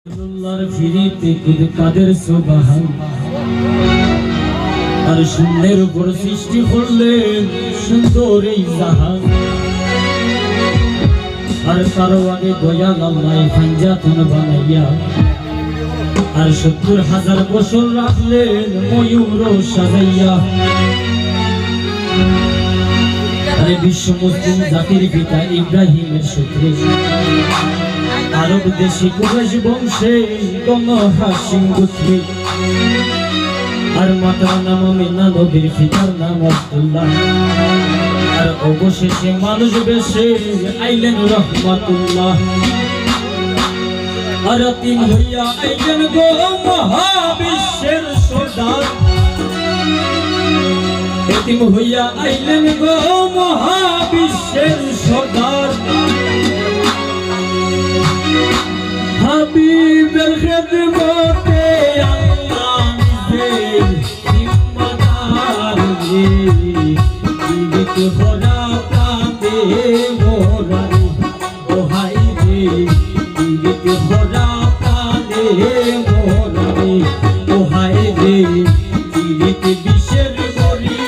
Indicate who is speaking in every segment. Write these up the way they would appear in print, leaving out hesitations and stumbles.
Speaker 1: আল্লাহর ফিরিতে কুদ কাদের সুবহান আর শূন্যের উপর সৃষ্টি করলেন সুন্দর এই জাহান আর তার আগে দয়াল আল্লাহ ফাঞ্জাতন বানাইয়া আর ৭০,০০০ বছর রাখলেন ময়ূর সাজাইয়া আরে বিশ্ব মুসলিম জাতির পিতা ইব্রাহিমের সূত্রে আরব দেশে কুরাইশ বংশে বনু হাশিম গোত্রে আর মাতার নাম আমিনা নবীর পিতার নাম আব্দুল্লাহ আর অবশেষে মানুষ বেশে আইলেন রহমাতুল্লাহ আর তিন হইয়া আইলেন গো মহাবিশ্বের সর্দার এতিম হইয়া আইলেন গো মহাবিশ্বের সর্দার হাবিবের খেদমতে আল্লাহ নিজে জিম্মাদার রে জীবিত ভরা প্রাণে মোরারে দোহাই রে জীবিত ভরা প্রাণে মোরারে দোহাই রে জীবিত বিশ্বের গরি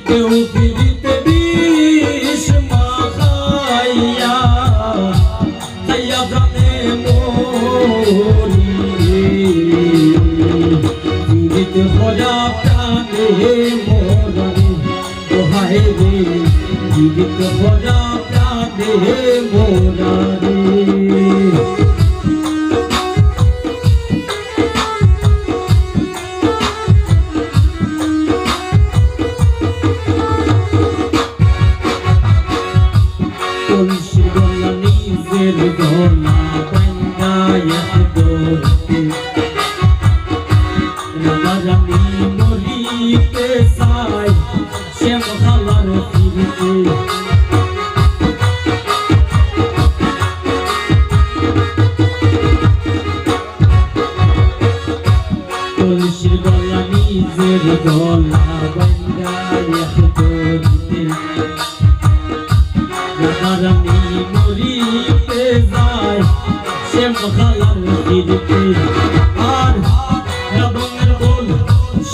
Speaker 1: কেউ ফিরিতে বিষ মাখাইয়া খাইয়া প্রাণে মরি জীবিত ভরা প্রাণে মোরারে দোহাই রে জীবিত ভরা প্রাণে মোরারে তুলসী গলা নিজের গলা বাঙ্গায় ধরতে রাধারানী মরিতে চাই শ্যাম খালার ফিরতে তুলসী গলা নিজের গলা বাঙ্গায় ধরতে রাধারানী মরিতে যায় শ্যাম খালার ফিরতে আর রাবণের বল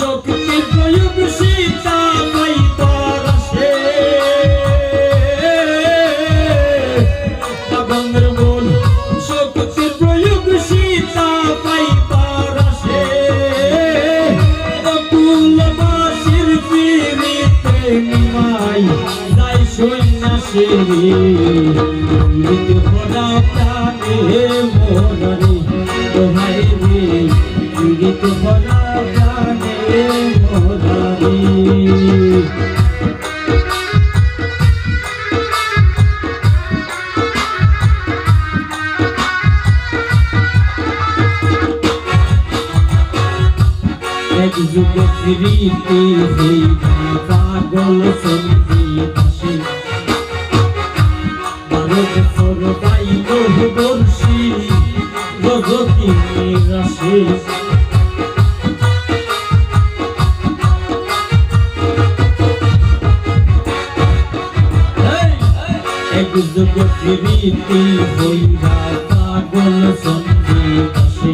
Speaker 1: শক্তির প্রয়োগ সীতা পাইবার আসে রাবণের বল শক্তির প্রয়োগ সীতা পাইবার আসে অকুলবাসীর ফিরিতে নিমাই যাই সন্ন্যাসী জীবিত ভরা প্রাণে মোরারে দোহাই রে জীবিত ভরা প্রাণে মোরারে এক যুগ ফিরিতে হইয়া পাগল সঙ্গীত আসে ১২ বছর বাইল বর্ষি গজকিনীর আসে এক যুগ ফিরিতে হইয়া পাগল সঙ্গীত আসে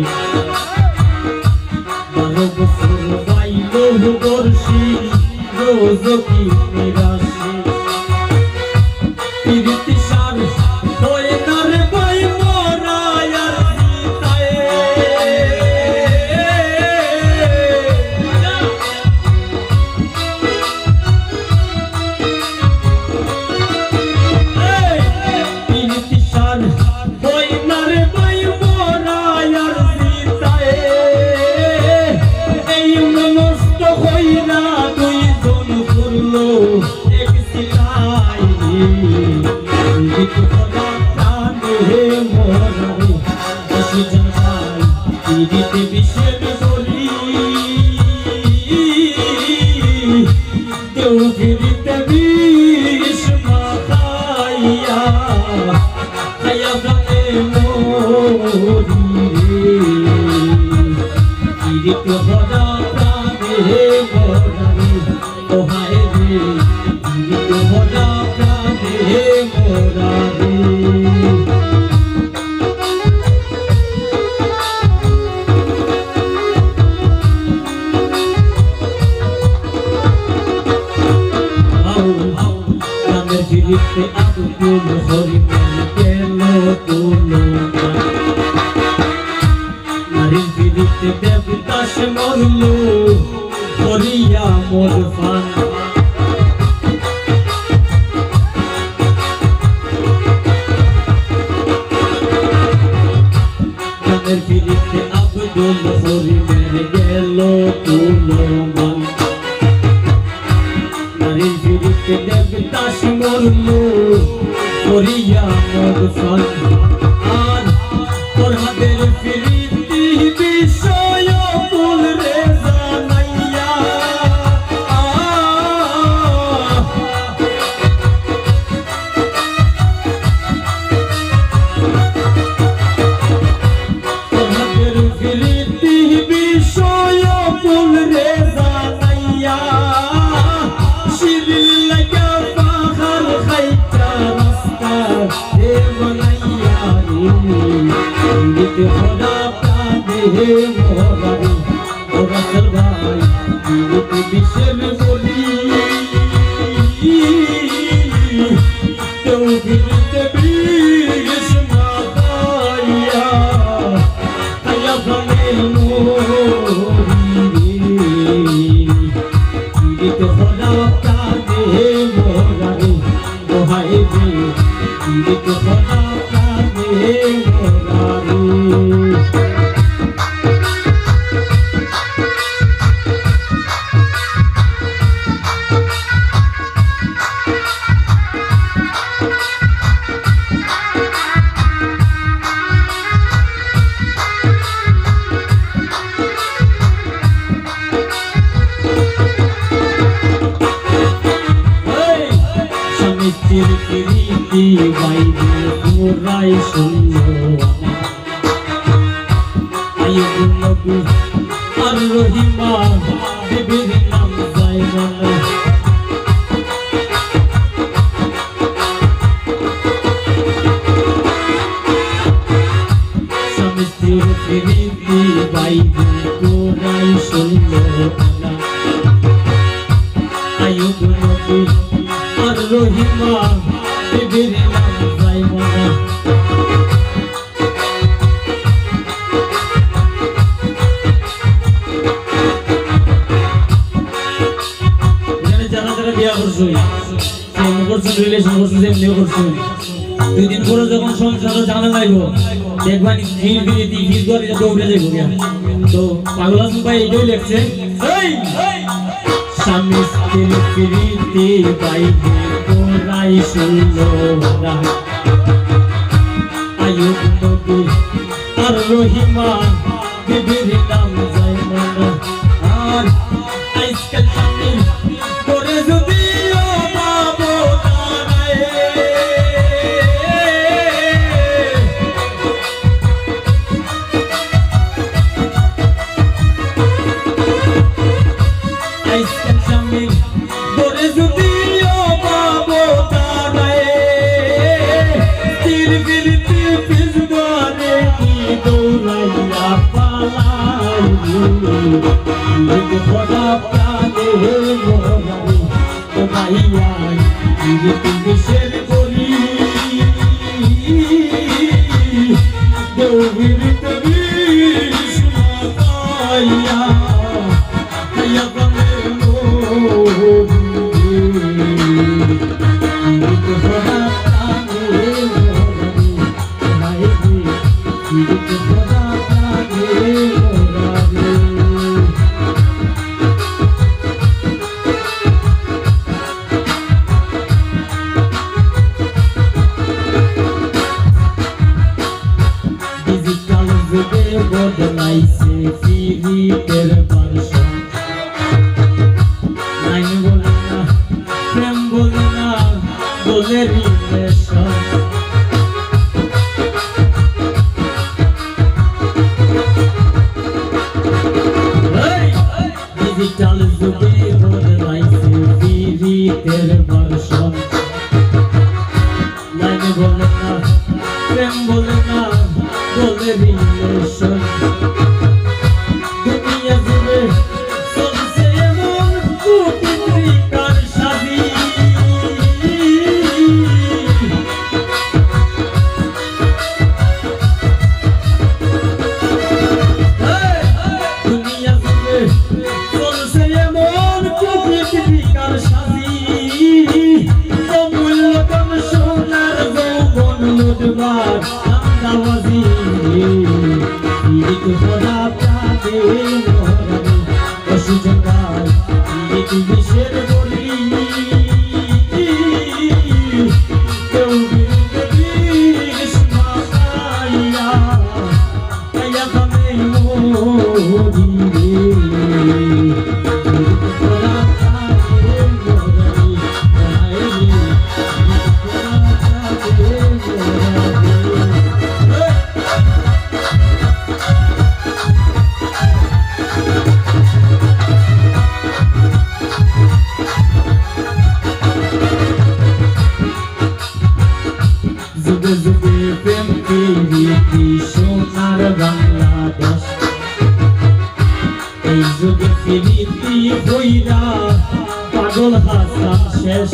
Speaker 1: ১২ বছর বাইল বর্ষি গজকিনীর আসে পিরিতি সার হয়ে নারে বাই মরায়ার সীতায়ে পিরিতি সার হয়ে নারে বাই মরায়ার সীতায়ে এই মনস্থ হইরা দুইজন করলো এক সিলাই জীবিত ভরা প্রাণে মোরারে দশি জানাই জীবিত বিশ্বের গরি কেউ ফিরিতে বিষ মাখাইয়া খাইয়া প্রাণে মরি জীবিত ভরা প্রাণে মোরারে দোহাই রে জীবিত ভরা প্রাণে মোরারে আব্দুল হরিমের গেল কুলমান নারীর বিরুদ্ধে দেবদাস মরল করিয়া মদফান আর ফরহাদের ফিরিতি বিষয় কুল রে জানাইয়া ফরহাদের ফিরিতি বিষয় কুল রে জানাইয়া শিরিল লাগা পাহাড় খাইতা রাস্তা হে বানাইয়া দিতে খোদা প্রাণে হে মোরারি ওরা সরভাই দিতে বিশ্বের বলি কেউ বিরতে বিষ না খাইয়া খাইয়া প্রাণে মোরি দিতে খোদা প্রাণে হে মোরারি দোহাই দে দিতে খোদা প্রাণে হে মোরারি স্বামীর প্রীতি বাইবে তোরাই শুনল আইয়ুব নবী আর রহিমা বিবির নাম যায় মনে স্বামীর প্রীতি বাইবে তোরাই শুনল আইয়ুব নবী আর রহিমা বিবির নাম যায় মনে এখানে যারা যারা বিয়া করছে প্রেম করছে রিলেশন করছে যেমনি করছে 2 দিন পরে যখন সংসার জানা যাইব দেখবানি ফির ফিরিতি ফির করে দৌড়ে যাইব তো পাগল হাসান ভাই এইটাই লিখছে স্বামী স্ত্রীর প্রীতি বাইবে তোরাই শুনল আইয়ুব নবী আর রহিমা বিবির নাম যায় মনে আর আজকাল স্বামী করে যদিও বাবু আজকাল স্বামী করে যদিও বাবু দাঁড়ায় তীর বিরতি পিছনে কি দৌড়াইয়া পালাই খোদা প্রাণে মোরারি ও ভাইয়া বিরতি বিশের করি দেউ বিরতি বিষ না পাইয়া খাইয়া প্রাণে ডিজিটাল যুগে বদলাইছে ফিরিতের ভার্সন নাইন বলে না প্রেম বলে না বলে রিলেশন ডিজিটাল যুগে বদলাইছে ফিরিতের ভার্সন নাইন বলে না প্রেম বলে না বলে রিলেশন দুনিয়া জুড়ে চলছে এমন কুটিকার সাজি দুনিয়া জুড়ে চলছে এমন কুটিকার সাজি অমূল্য কম সোনার যৌবন লুটবার আন্দাবাজি খোদা কইরা পাগল হাসান শেষ